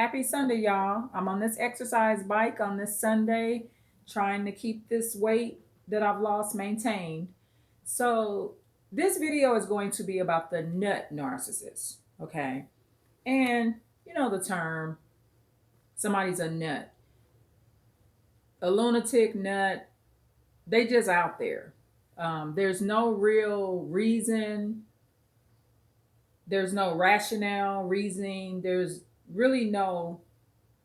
Happy Sunday, y'all. I'm on this exercise bike on this Sunday, trying to keep this weight that I've lost maintained. So, this video is going to be about the nut narcissist, okay? And you know the term, somebody's a nut, a lunatic nut, they just out there. There's no real reason, there's no rationale, reasoning, there's really no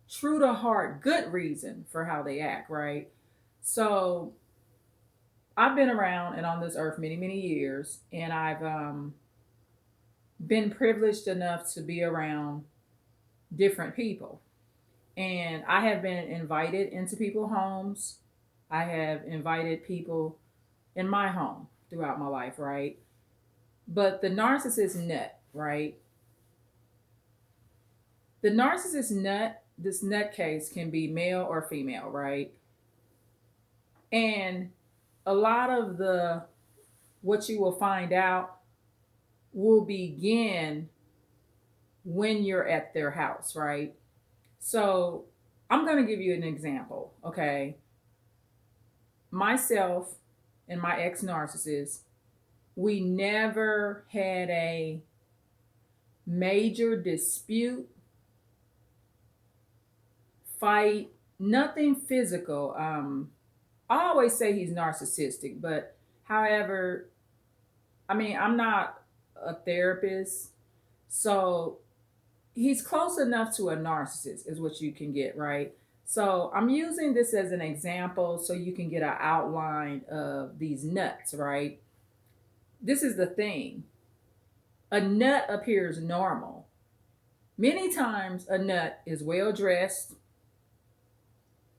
true to heart good reason for how they act, right? So I've been around and on this earth many, many years, and I've been privileged enough to be around different people. And I have been invited into people's homes. I have invited people in my home throughout my life, right? But the narcissist nut, right? The narcissist nut, this nut case can be male or female, right? And a lot of the what you will find out will begin when you're at their house, right? So I'm going to give you an example, okay? Myself and my ex narcissist, we never had a major dispute, fight, nothing physical. I always say he's narcissistic, but however, I mean, I'm not a therapist, so he's close enough to a narcissist, is what you can get, right? So I'm using this as an example so you can get an outline of these nuts, right? This is the thing, a nut appears normal. Many times, a nut is well dressed,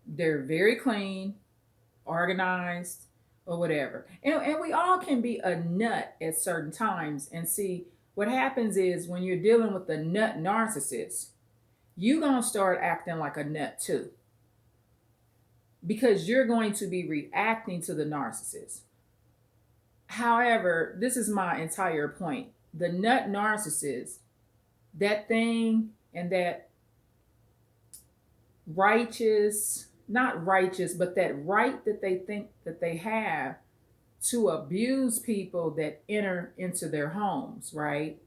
they're very clean, organized, or whatever. And we all can be a nut at certain times. And see, what happens is when you're dealing with the nut narcissist, you're going to start acting like a nut too, because you're going to be reacting to the narcissist. However, this is my entire point. The nut narcissist, that thing and that righteous, not righteous, but that right that they think that they have to abuse people that enter into their homes, right?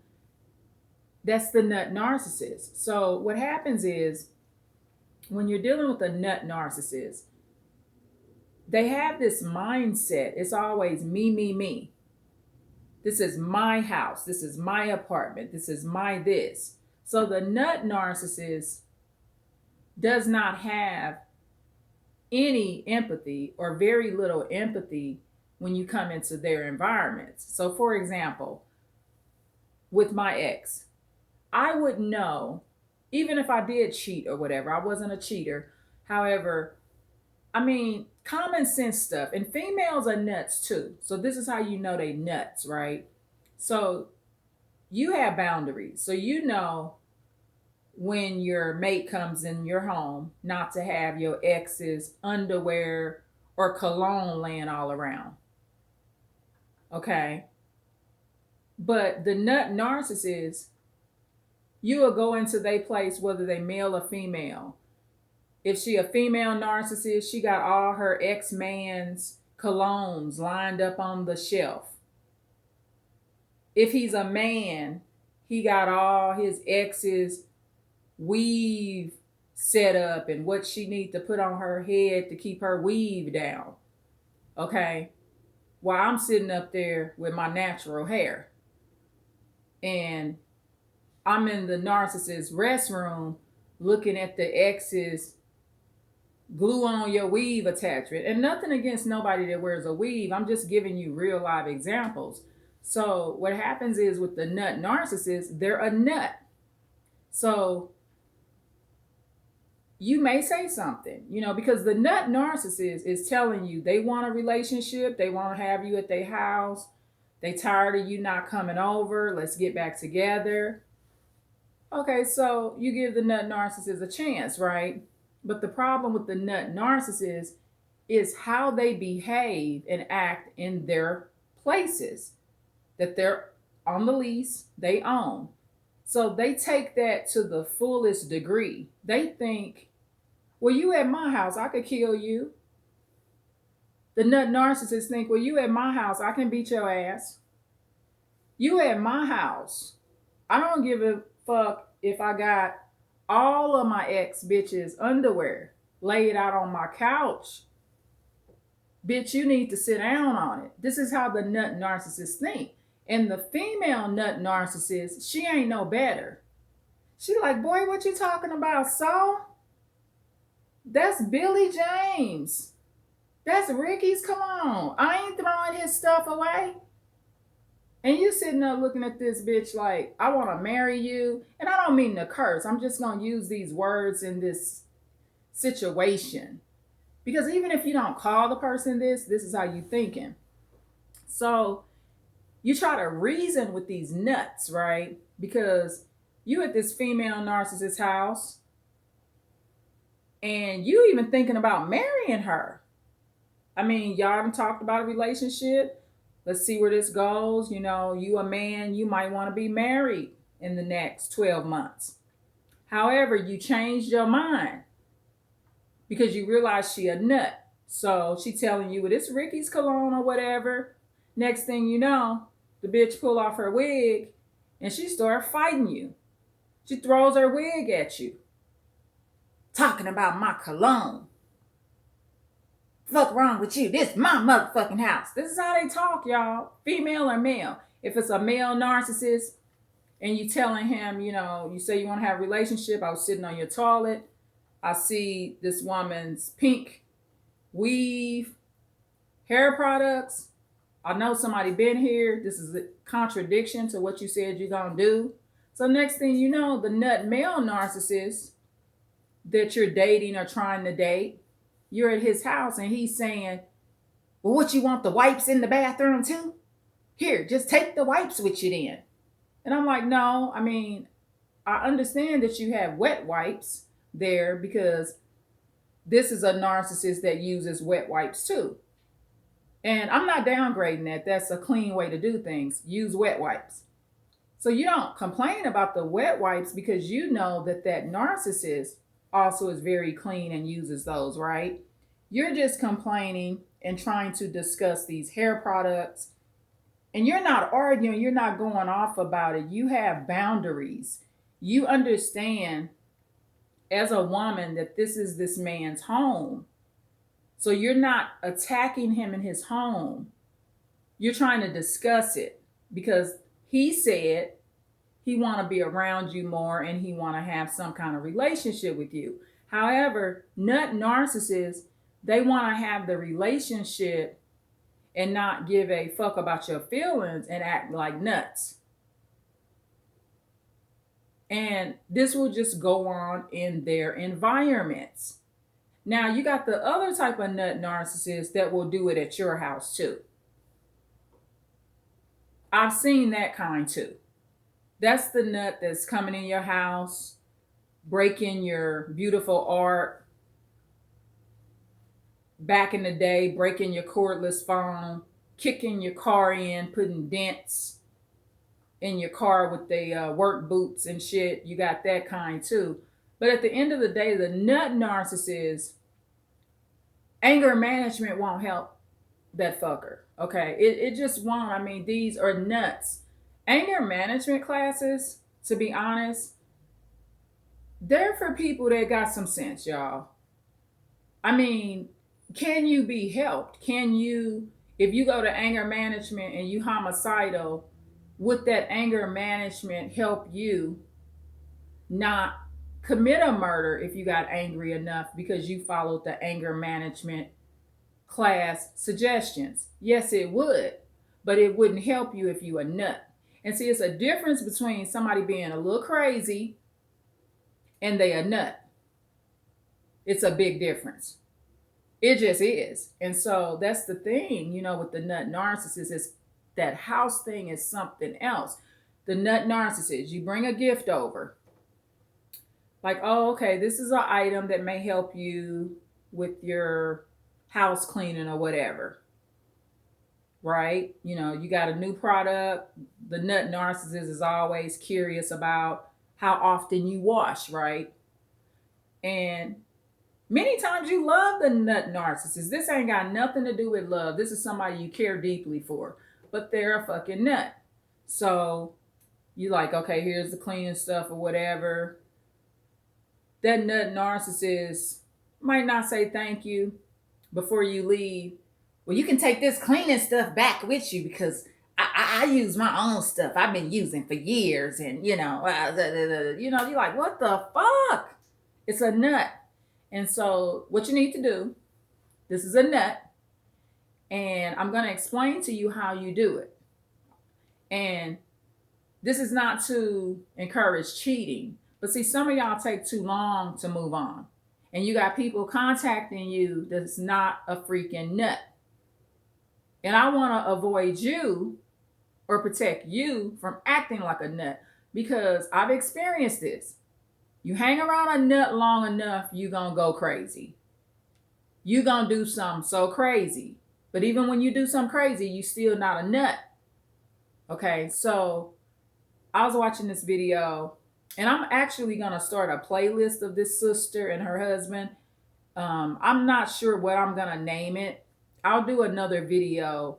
That's the nut narcissist. So what happens is when you're dealing with a nut narcissist, they have this mindset. It's always me, me, me. This is my house. This is my apartment. This is my this. So the nut narcissist does not have any empathy or very little empathy when you come into their environments. So, for example, with my ex, I would know, even if I did cheat or whatever, I wasn't a cheater. However, I mean, common sense stuff. And females are nuts too. So, this is how you know they nuts, right? So, you have boundaries. So, you know when your mate comes in your home not to have your ex's underwear or cologne laying all around. Okay. But the nut narcissist, you will go into their place whether they male or female. If she a female narcissist, she got all her ex-man's colognes lined up on the shelf. If he's a man, he got all his ex's weave set up and what she need to put on her head to keep her weave down. Okay? While I'm sitting up there with my natural hair. And I'm in the narcissist restroom looking at the ex's glue on your weave attachment. And nothing against nobody that wears a weave. I'm just giving you real live examples. So what happens is with the nut narcissist, they're a nut. So you may say something, because the nut narcissist is telling you they want a relationship, they want to have you at their house, they tired of you not coming over, let's get back together. Okay, so you give the nut narcissist a chance, right? But the problem with the nut narcissist is how they behave and act in their places that they're on the lease, they own. So they take that to the fullest degree. They think, well, you at my house, I could kill you. The nut narcissists think, well, you at my house, I can beat your ass. You at my house. I don't give a fuck if I got all of my ex bitches' underwear laid out on my couch. Bitch, you need to sit down on it. This is how the nut narcissists think. And the female nut narcissist, she ain't no better. She like, boy, what you talking about, so? That's Billy James. That's Ricky's. Come on. I ain't throwing his stuff away. And you sitting there looking at this bitch like, I want to marry you. And I don't mean to curse. I'm just going to use these words in this situation. Because even if you don't call the person this is how you thinking. So you try to reason with these nuts, right? Because you at this female narcissist house and you even thinking about marrying her. I mean, y'all haven't talked about a relationship. Let's see where this goes. You know, you a man, you might want to be married in the next 12 months. However, you changed your mind because you realize she a nut. So she telling you, well, it's Ricky's cologne or whatever. Next thing you know, the bitch pull off her wig and she start fighting you. She throws her wig at you. Talking about my cologne. Fuck wrong with you? This is my motherfucking house. This is how they talk, y'all. Female or male. If it's a male narcissist and you telling him, you know, you say you want to have a relationship. I was sitting on your toilet. I see this woman's pink weave, hair products. I know somebody been here. This is a contradiction to what you said you're going to do. So next thing you know, the nut male narcissist that you're dating or trying to date, you're at his house and he's saying, well, what, you want the wipes in the bathroom too? Here, just take the wipes with you then. And I'm like, no, I mean, I understand that you have wet wipes there because this is a narcissist that uses wet wipes too. And I'm not downgrading that. That's a clean way to do things. Use wet wipes. So you don't complain about the wet wipes because you know that that narcissist also is very clean and uses those, right? You're just complaining and trying to discuss these hair products. And you're not arguing, you're not going off about it. You have boundaries. You understand as a woman that this is this man's home. So you're not attacking him in his home. You're trying to discuss it because he said he want to be around you more and he want to have some kind of relationship with you. However, nut narcissists, they want to have the relationship and not give a fuck about your feelings and act like nuts. And this will just go on in their environments. Now, you got the other type of nut narcissist that will do it at your house too. I've seen that kind too. That's the nut that's coming in your house, breaking your beautiful art. Back in the day, breaking your cordless phone, kicking your car in, putting dents in your car with the work boots and shit. You got that kind too. But at the end of the day, the nut narcissist, anger management won't help that fucker. Okay, it just won't. I mean, these are nuts. Anger management classes, to be honest, they're for people that got some sense, y'all. I mean, can you be helped? Can you, if you go to anger management and you homicidal, would that anger management help you not commit a murder if you got angry enough because you followed the anger management class suggestions? Yes, it would, but it wouldn't help you if you a nut. And see, it's a difference between somebody being a little crazy and they a nut. It's a big difference. It just is. And so that's the thing, you know, with the nut narcissist is that house thing is something else. The nut narcissist, you bring a gift over. Like, oh, okay, this is an item that may help you with your house cleaning or whatever. right? You know, you got a new product. The nut narcissist is always curious about how often you wash, right? And many times you love the nut narcissist. This ain't got nothing to do with love. This is somebody you care deeply for, but they're a fucking nut. So you like, okay, here's the cleaning stuff or whatever. That nut narcissist might not say thank you before you leave. Well, you can take this cleaning stuff back with you because I use my own stuff I've been using for years, and you're like, what the fuck? It's a nut. And so what you need to do, this is a nut, and I'm going to explain to you how you do it. And this is not to encourage cheating, but see, some of y'all take too long to move on. And you got people contacting you that's not a freaking nut. And I want to avoid you or protect you from acting like a nut, because I've experienced this. You hang around a nut long enough, you're going to go crazy. You're going to do something so crazy. But even when you do something crazy, you still not a nut. Okay, so I was watching this video, and I'm actually going to start a playlist of this sister and her husband. I'm not sure what I'm going to name it. I'll do another video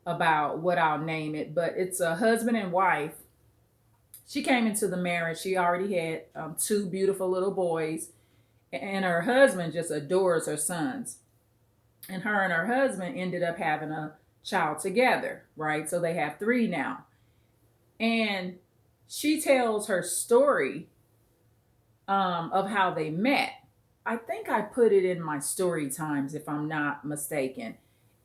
about what I'll name it, but it's a husband and wife. She came into the marriage. She already had two beautiful little boys, and her husband just adores her sons. And her and her husband ended up having a child together, right? So they have three now. And she tells her story of how they met. I think I put it in my story times, if I'm not mistaken.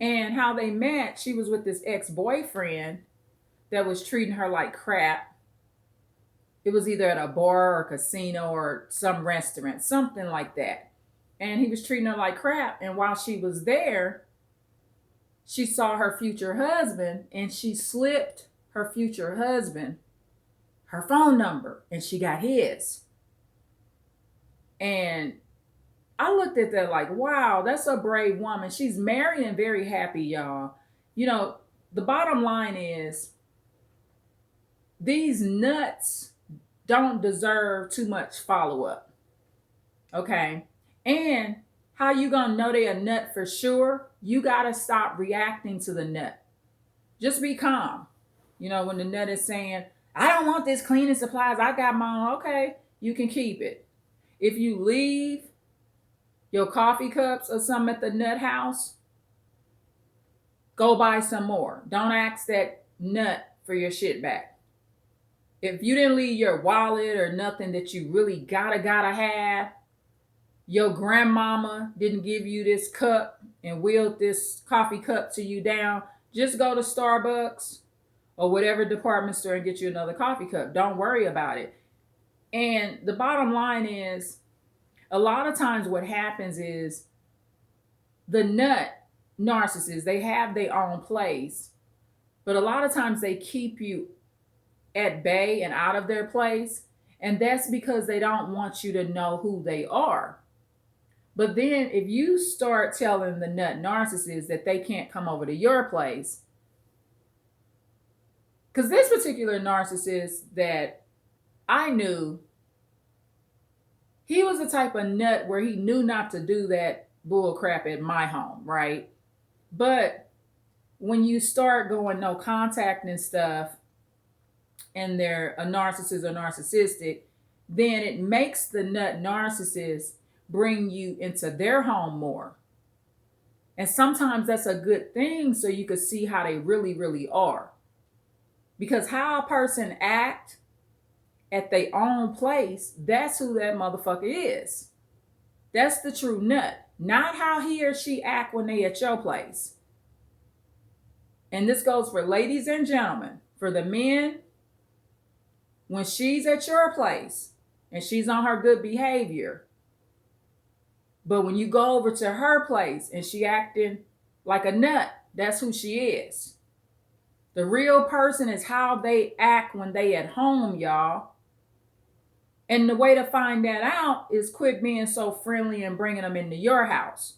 And how they met, she was with this ex-boyfriend that was treating her like crap. It was either at a bar or casino or some restaurant, something like that. And he was treating her like crap. And while she was there, she saw her future husband, and she slipped her future husband her phone number, and she got his. And I looked at that like, wow, that's a brave woman. She's married and very happy, y'all. You know, the bottom line is these nuts don't deserve too much follow-up. Okay? And how you gonna know they a nut for sure? You gotta stop reacting to the nut. Just be calm. You know, when the nut is saying, I don't want this cleaning supplies, I got my own. Okay, you can keep it. If you leave your coffee cups or something at the nut house, go buy some more. Don't ask that nut for your shit back. If you didn't leave your wallet or nothing that you really gotta have, your grandmama didn't give you this cup and wheeled this coffee cup to you down, just go to Starbucks or whatever department store and get you another coffee cup. Don't worry about it. And the bottom line is, a lot of times what happens is the nut narcissists, they have their own place, but a lot of times they keep you at bay and out of their place. And that's because they don't want you to know who they are. But then if you start telling the nut narcissist that they can't come over to your place, because this particular narcissist that I knew, he was the type of nut where he knew not to do that bull crap at my home, right? But when you start going no contact and stuff, and they're a narcissist or narcissistic, then it makes the nut narcissist bring you into their home more. And sometimes that's a good thing, so you can see how they really, really are. Because how a person act at their own place, that's who that motherfucker is. That's the true nut. Not how he or she act when they at your place. And this goes for ladies and gentlemen. For the men, when she's at your place and she's on her good behavior, but when you go over to her place and she acting like a nut, that's who she is. The real person is how they act when they at home, y'all. And the way to find that out is quit being so friendly and bringing them into your house.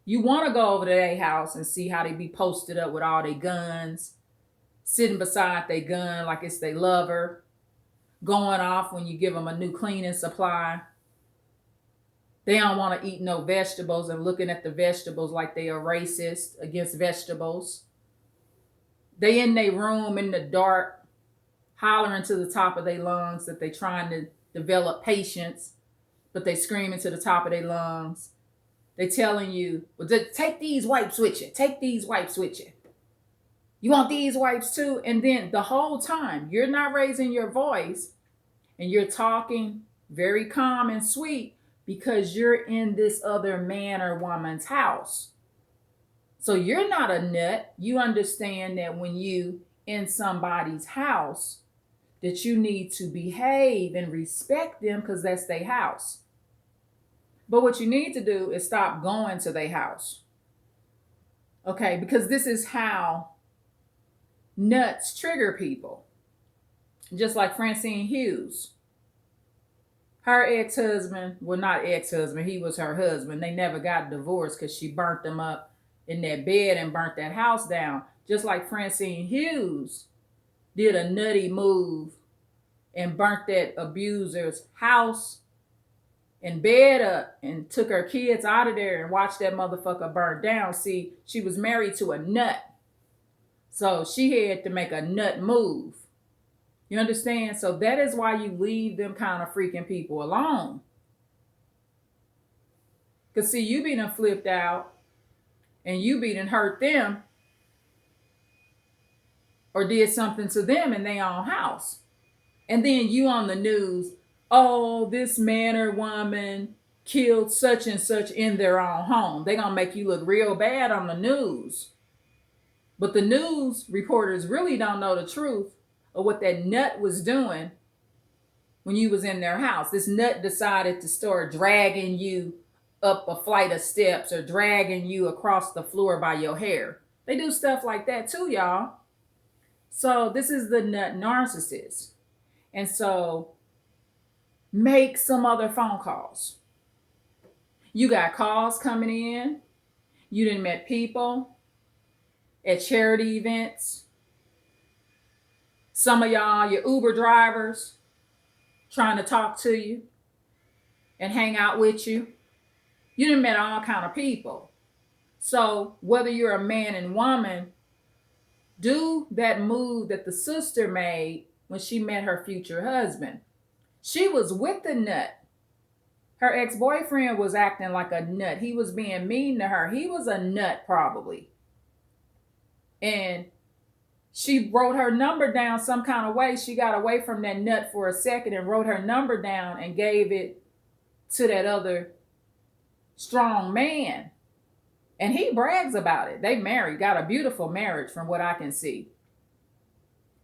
You want to go over to their house and see how they be posted up with all their guns, sitting beside their gun like it's their lover, going off when you give them a new cleaning supply. They don't want to eat no vegetables and looking at the vegetables like they are racist against vegetables. They in their room in the dark, hollering to the top of their lungs that they trying to develop patience, but they screaming to the top of their lungs. They telling you, well, take these wipes with you. Take these wipes with you. You want these wipes too? And then the whole time, you're not raising your voice and you're talking very calm and sweet because you're in this other man or woman's house. So you're not a nut. You understand that when you in somebody's house, that you need to behave and respect them because that's their house. But what you need to do is stop going to their house. Okay, because this is how nuts trigger people. Just like Francine Hughes. Her ex-husband, well, not ex-husband, he was her husband. They never got divorced because she burnt them up in that bed and burnt that house down. Just like Francine Hughes did a nutty move and burnt that abuser's house and bed up and took her kids out of there and watched that motherfucker burn down. See, she was married to a nut. So she had to make a nut move. You understand? So that is why you leave them kind of freaking people alone. Because see, you be done flipped out and you be done hurt them or did something to them in their own house. And then you on the news, oh, this man or woman killed such and such in their own home. They're going to make you look real bad on the news. But the news reporters really don't know the truth of what that nut was doing when you was in their house. This nut decided to start dragging you up a flight of steps or dragging you across the floor by your hair. They do stuff like that too, y'all. So this is the nut narcissist. And so make some other phone calls. You got calls coming in. You done met people at charity events. Some of y'all, your Uber drivers, trying to talk to you and hang out with you. You done met all kind of people. So whether you're a man and woman, do that move that the sister made when she met her future husband. She was with the nut. Her ex-boyfriend was acting like a nut. He was being mean to her. He was a nut probably. And she wrote her number down some kind of way. She got away from that nut for a second and wrote her number down and gave it to that other strong man. And he brags about it. They married, got a beautiful marriage from what I can see.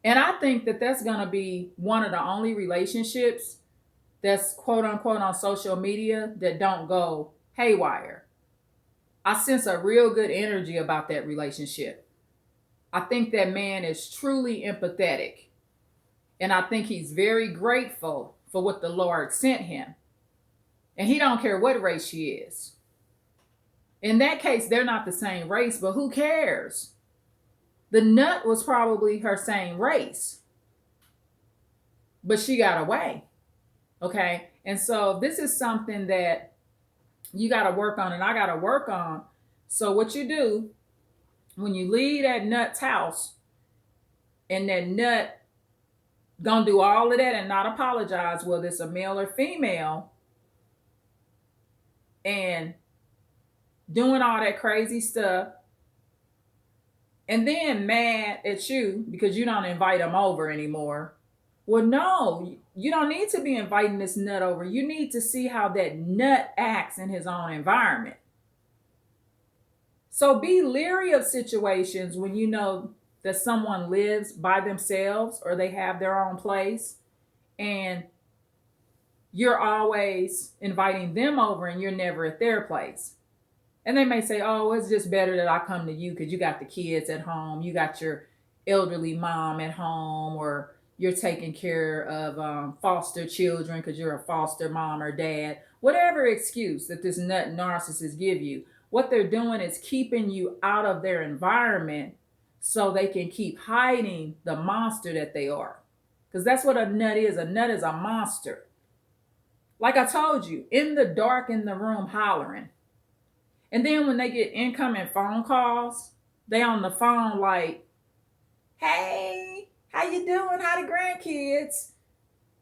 And I think that that's going to be one of the only relationships that's quote unquote on social media that don't go haywire. I sense a real good energy about that relationship. I think that man is truly empathetic. And I think he's very grateful for what the Lord sent him. And he don't care what race she is. In that case, they're not the same race, but who cares? The nut was probably her same race. But she got away. Okay? And so this is something that you got to work on and I got to work on. So what you do when you leave that nut's house and that nut gonna do all of that and not apologize, whether it's a male or female, and doing all that crazy stuff, and then mad at you because you don't invite them over anymore. Well, no, you don't need to be inviting this nut over. You need to see how that nut acts in his own environment. So be leery of situations when you know that someone lives by themselves or they have their own place and you're always inviting them over and you're never at their place. And they may say, oh, it's just better that I come to you because you got the kids at home. You got your elderly mom at home, or you're taking care of foster children because you're a foster mom or dad. Whatever excuse that this nut narcissist give you. What they're doing is keeping you out of their environment so they can keep hiding the monster that they are. Because that's what a nut is. A nut is a monster. Like I told you, in the dark in the room hollering. And then when they get incoming phone calls, they on the phone like, hey, how you doing? How the grandkids?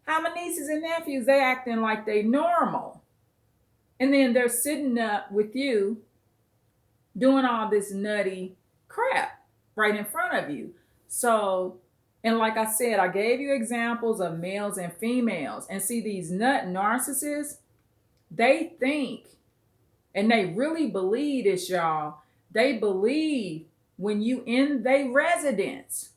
How my nieces and nephews? They acting like they normal. And then they're sitting up with you doing all this nutty crap right in front of you. So, and like I said, I gave you examples of males and females. And see, these nut narcissists, they think and they really believe this, y'all. They believe when you in their residence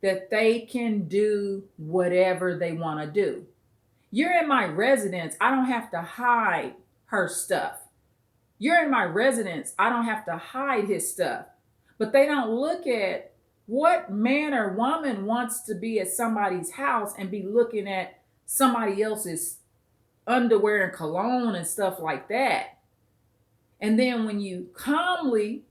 that they can do whatever they want to do. You're in my residence. I don't have to hide her stuff. You're in my residence. I don't have to hide his stuff. But they don't look at what man or woman wants to be at somebody's house and be looking at somebody else's underwear and cologne and stuff like that. And then when you calmly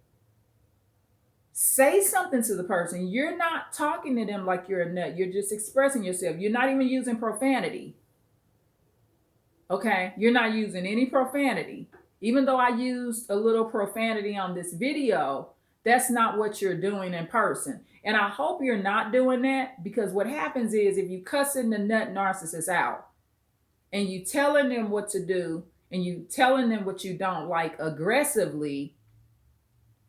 say something to the person, you're not talking to them like you're a nut. You're just expressing yourself. You're not even using profanity. Okay? You're not using any profanity. Even though I used a little profanity on this video, that's not what you're doing in person. And I hope you're not doing that, because what happens is if you cussing the nut narcissist out and you telling them what to do and you telling them what you don't like aggressively,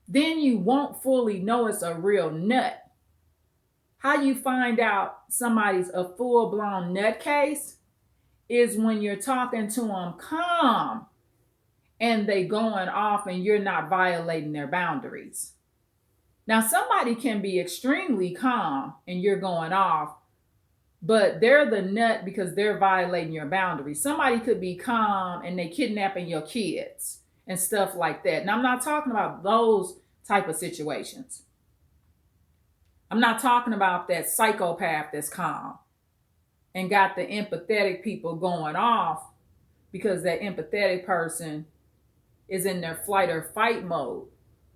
then you won't fully know it's a real nut. How you find out somebody's a full-blown nutcase is when you're talking to them calm and they going off and you're not violating their boundaries. Now, somebody can be extremely calm and you're going off, but they're the nut because they're violating your boundaries. Somebody could be calm and they kidnapping your kids and stuff like that. And I'm not talking about those type of situations. I'm not talking about that psychopath that's calm and got the empathetic people going off because that empathetic person is in their flight or fight mode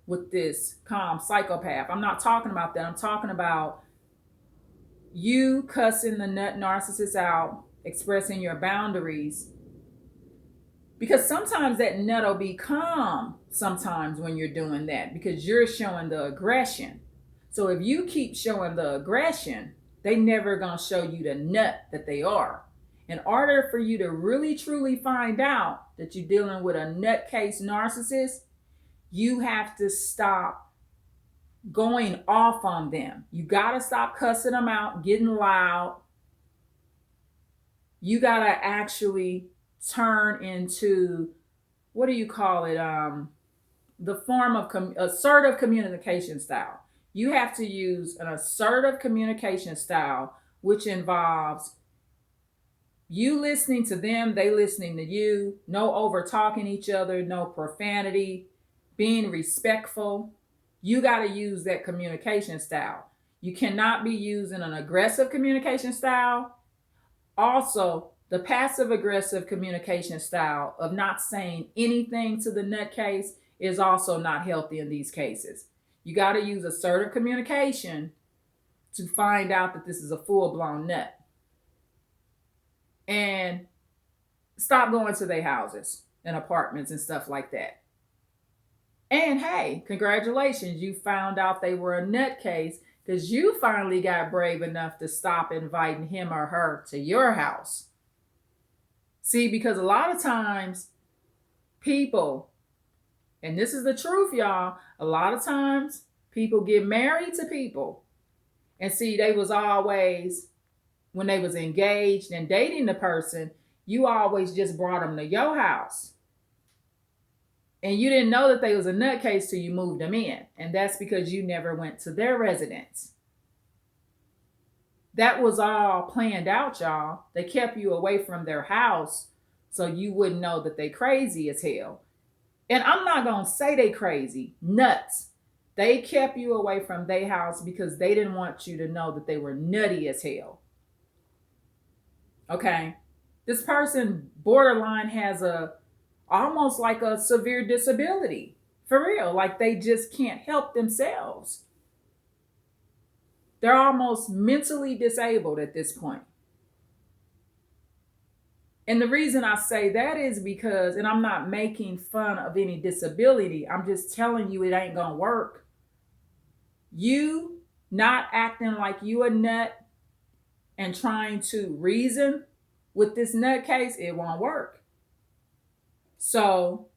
with this calm psychopath. I'm not talking about that. I'm talking about you cussing the nut narcissist out, expressing your boundaries. Because sometimes that nut will be calm sometimes when you're doing that because you're showing the aggression. So if you keep showing the aggression, they never gonna show you the nut that they are. In order for you to really truly find out that you're dealing with a nutcase narcissist, you have to stop going off on them. You gotta stop cussing them out, getting loud. You gotta actually turn into, what do you call it? The form of assertive communication style. You have to use an assertive communication style, which involves you listening to them, they listening to you, no over talking each other, no profanity, being respectful. You got to use that communication style. You cannot be using an aggressive communication style. Also, the passive aggressive communication style of not saying anything to the nutcase is also not healthy in these cases. You got to use assertive communication to find out that this is a full-blown nut. And stop going to their houses and apartments and stuff like that. And hey, congratulations, you found out they were a nutcase because you finally got brave enough to stop inviting him or her to your house. See, because a lot of times people, and this is the truth, y'all, a lot of times people get married to people. And see, they was always, when they was engaged and dating the person, you always just brought them to your house. And you didn't know that they was a nutcase till you moved them in. And that's because you never went to their residence. That was all planned out, y'all. They kept you away from their house so you wouldn't know that they crazy as hell. And I'm not going to say they crazy, nuts. They kept you away from their house because they didn't want you to know that they were nutty as hell. Okay? This person borderline has a almost like a severe disability. For real. Like they just can't help themselves. They're almost mentally disabled at this point. And the reason I say that is because, and I'm not making fun of any disability, I'm just telling you it ain't gonna work. You not acting like you a nut and trying to reason with this nutcase, it won't work. So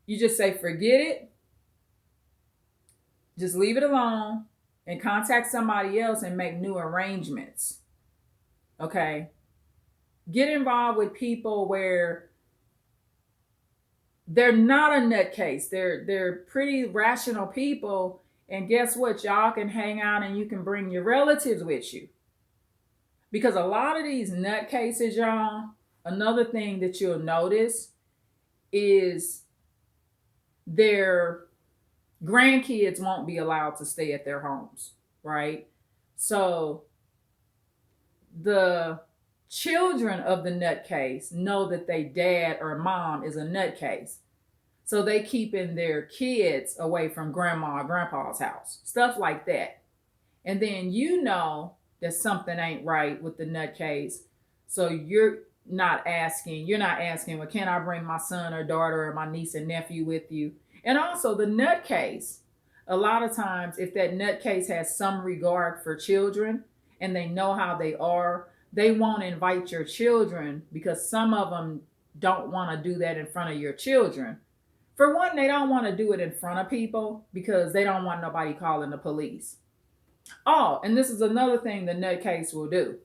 you just say, forget it, just leave it alone, and contact somebody else and make new arrangements. Okay? Get involved with people where they're not a nutcase. They're pretty rational people. And guess what? Y'all can hang out and you can bring your relatives with you. Because a lot of these nutcases, y'all, another thing that you'll notice is their grandkids won't be allowed to stay at their homes, right? So the children of the nutcase know that they dad or mom is a nutcase. So they keeping their kids away from grandma or grandpa's house. Stuff like that. And then you know that something ain't right with the nutcase. So you're not asking, well, can I bring my son or daughter or my niece and nephew with you? And also the nutcase. A lot of times, if that nutcase has some regard for children and they know how they are, they won't invite your children because some of them don't want to do that in front of your children. For one, they don't want to do it in front of people because they don't want nobody calling the police. Oh, and this is another thing the nutcase will do.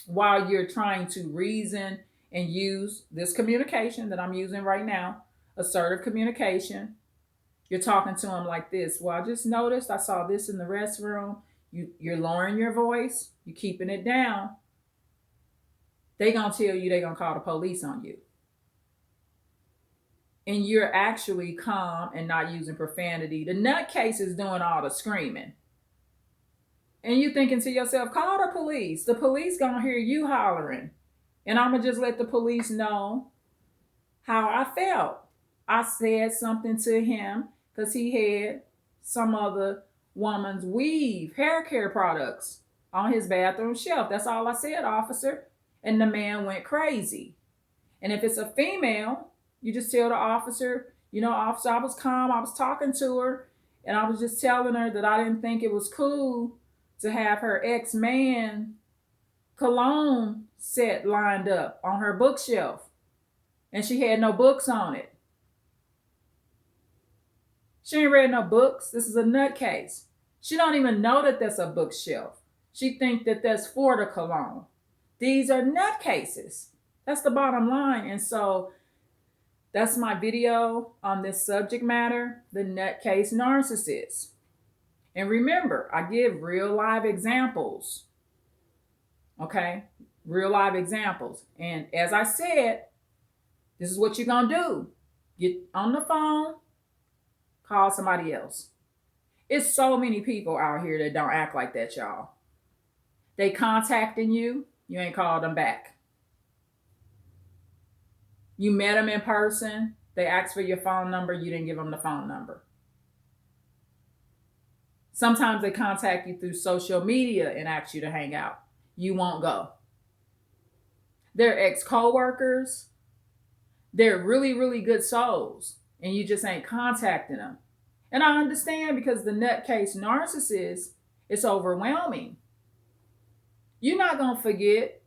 While you're trying to reason and use this communication that I'm using right now, assertive communication, you're talking to them like this. Well, I just noticed I saw this in the restroom. You're lowering your voice. You're keeping it down. They're going to tell you they're going to call the police on you. And you're actually calm and not using profanity. The nutcase is doing all the screaming. And you thinking to yourself, call the police. The police going to hear you hollering. And I'm going to just let the police know how I felt. I said something to him because he had some other woman's weave hair care products on his bathroom shelf. That's all I said, officer. And the man went crazy. And if it's a female, you just tell the officer, officer, I was calm. I was talking to her. And I was just telling her that I didn't think it was cool to have her ex-man cologne set lined up on her bookshelf. And she had no books on it. She ain't read no books. This is a nutcase. She don't even know that that's a bookshelf. She think that that's for the cologne. These are nutcases. That's the bottom line. And so that's my video on this subject matter, the nutcase narcissist. And remember, I give real live examples. Okay? Real live examples. And as I said, this is what you're going to do. Get on the phone, call somebody else. It's so many people out here that don't act like that, y'all. They contacting you, you ain't called them back. You met them in person, they asked for your phone number, you didn't give them the phone number. Sometimes they contact you through social media and ask you to hang out. You won't go. They're ex-coworkers. They're really, really good souls, and you just ain't contacting them. And I understand because the nutcase narcissist is overwhelming. You're not going to forget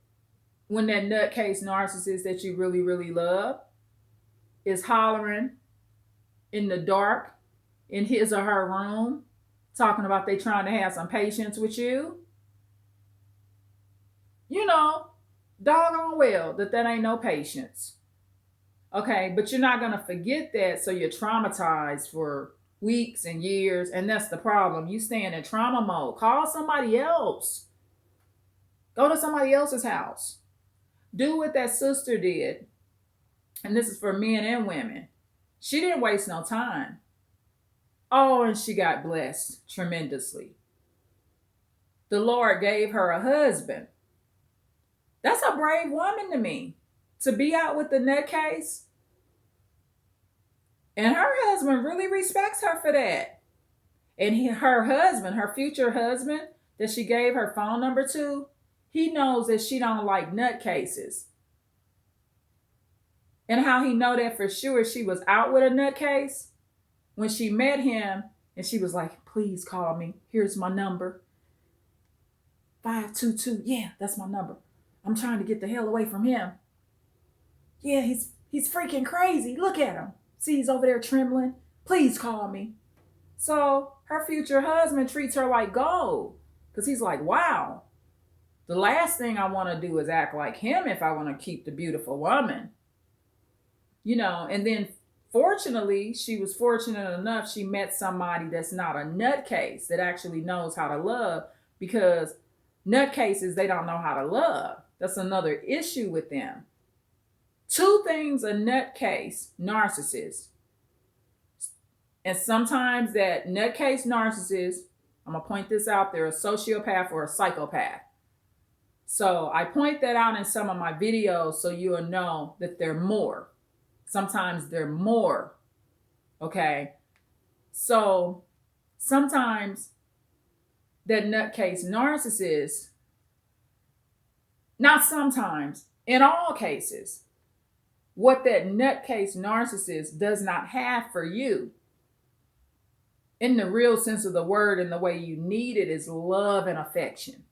when that nutcase narcissist that you really, really love is hollering in the dark in his or her room, talking about they trying to have some patience with you. You know, doggone well that ain't no patience. Okay, but you're not going to forget that, so you're traumatized for weeks and years, and that's the problem. You staying in trauma mode. Call somebody else. Go to somebody else's house. Do what that sister did, and this is for men and women. She didn't waste no time. Oh, and she got blessed tremendously. The Lord gave her a husband. That's a brave woman to me. To be out with the nutcase And her husband really respects her for that. And her husband, her future husband that she gave her phone number to, he knows that she don't like nutcases. And how he know that for sure, she was out with a nutcase when she met him, and she was like, please call me. Here's my number. 522. Yeah, that's my number. I'm trying to get the hell away from him. Yeah, he's freaking crazy. Look at him. See, he's over there trembling. Please call me. So her future husband treats her like gold because he's like, wow, the last thing I want to do is act like him if I want to keep the beautiful woman. And then fortunately, she was fortunate enough she met somebody that's not a nutcase, that actually knows how to love, because nutcases, they don't know how to love. That's another issue with them. Two things a nutcase narcissist. And sometimes that nutcase narcissist, I'm going to point this out, they're a sociopath or a psychopath. So I point that out in some of my videos so you'll know that they're more. Sometimes they're more. Okay? So sometimes that nutcase narcissist, not sometimes, in all cases, what that nutcase narcissist does not have for you, in the real sense of the word and the way you need it, is love and affection.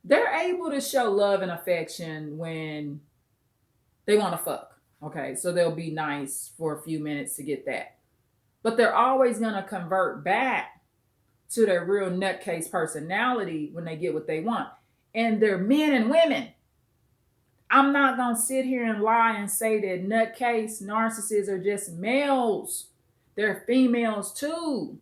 They're able to show love and affection when they want to fuck. Okay, so they'll be nice for a few minutes to get that. But they're always going to convert back to their real nutcase personality when they get what they want. And they're men and women. I'm not going to sit here and lie and say that nutcase narcissists are just males. They're females too.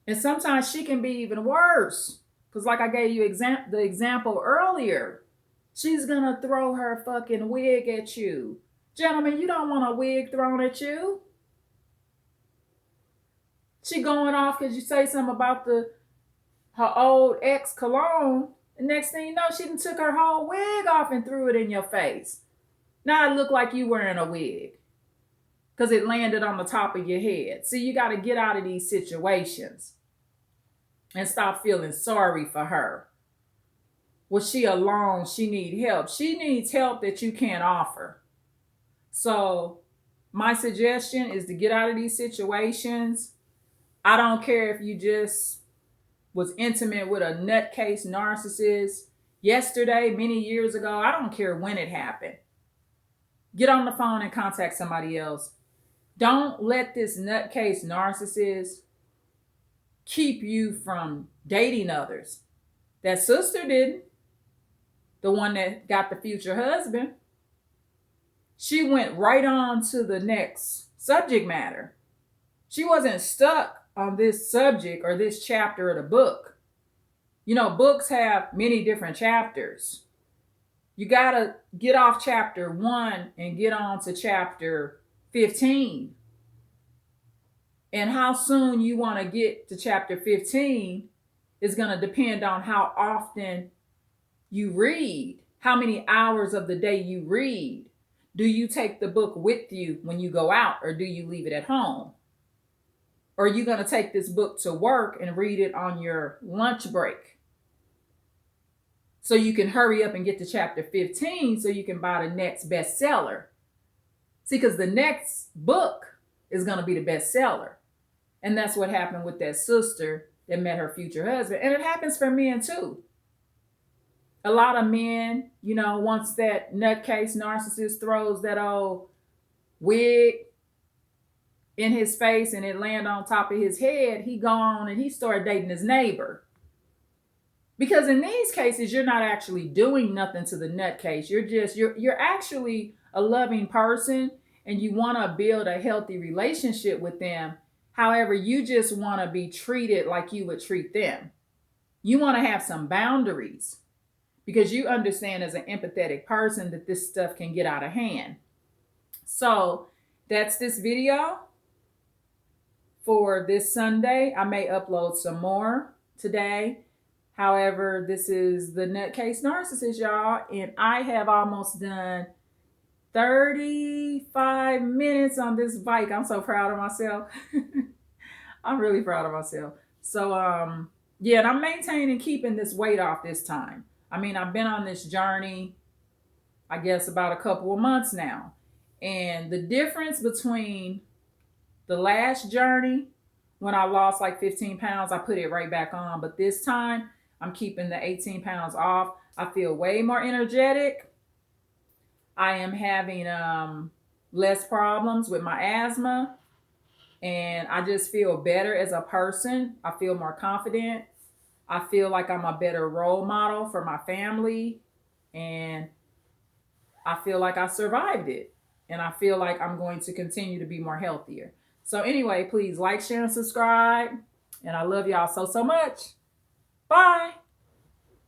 And sometimes she can be even worse. Because like I gave you the example earlier, she's going to throw her fucking wig at you. Gentlemen, you don't want a wig thrown at you. She going off because you say something about her old ex cologne. The next thing you know, she done took her whole wig off and threw it in your face. Now it looked like you wearing a wig because it landed on the top of your head. See, you got to get out of these situations and stop feeling sorry for her. Was she alone? She needs help. She needs help that you can't offer. So my suggestion is to get out of these situations. I don't care if you just was intimate with a nutcase narcissist yesterday, many years ago. I don't care when it happened. Get on the phone and contact somebody else. Don't let this nutcase narcissist keep you from dating others. That sister didn't. The one that got the future husband. She went right on to the next subject matter. She wasn't stuck on this subject or this chapter of the book. Books have many different chapters. You got to get off chapter 1 and get on to chapter 15. And how soon you want to get to chapter 15 is going to depend on how often you read, how many hours of the day you read. Do you take the book with you when you go out, or do you leave it at home? Or are you going to take this book to work and read it on your lunch break? So you can hurry up and get to chapter 15 so you can buy the next bestseller. See, because the next book is going to be the bestseller. And that's what happened with that sister that met her future husband. And it happens for men too. A lot of men, once that nutcase narcissist throws that old wig in his face and it land on top of his head, he go on and he start dating his neighbor. Because in these cases, you're not actually doing nothing to the nutcase. You're actually a loving person and you want to build a healthy relationship with them. However, you just want to be treated like you would treat them. You want to have some boundaries because you understand as an empathetic person that this stuff can get out of hand. So that's this video for this Sunday. I may upload some more today. However, this is the nutcase narcissist, y'all. And I have almost done 35 minutes on this bike. I'm so proud of myself. I'm really proud of myself. So yeah, and I'm maintaining keeping this weight off this time. I mean, I've been on this journey, I guess about a couple of months now. And the difference between the last journey, when I lost like 15 pounds, I put it right back on. But this time, I'm keeping the 18 pounds off. I feel way more energetic. I am having less problems with my asthma. And I just feel better as a person. I feel more confident. I feel like I'm a better role model for my family. And I feel like I survived it. And I feel like I'm going to continue to be more healthier. So, anyway, please like, share, and subscribe. And I love y'all so, so much. Bye.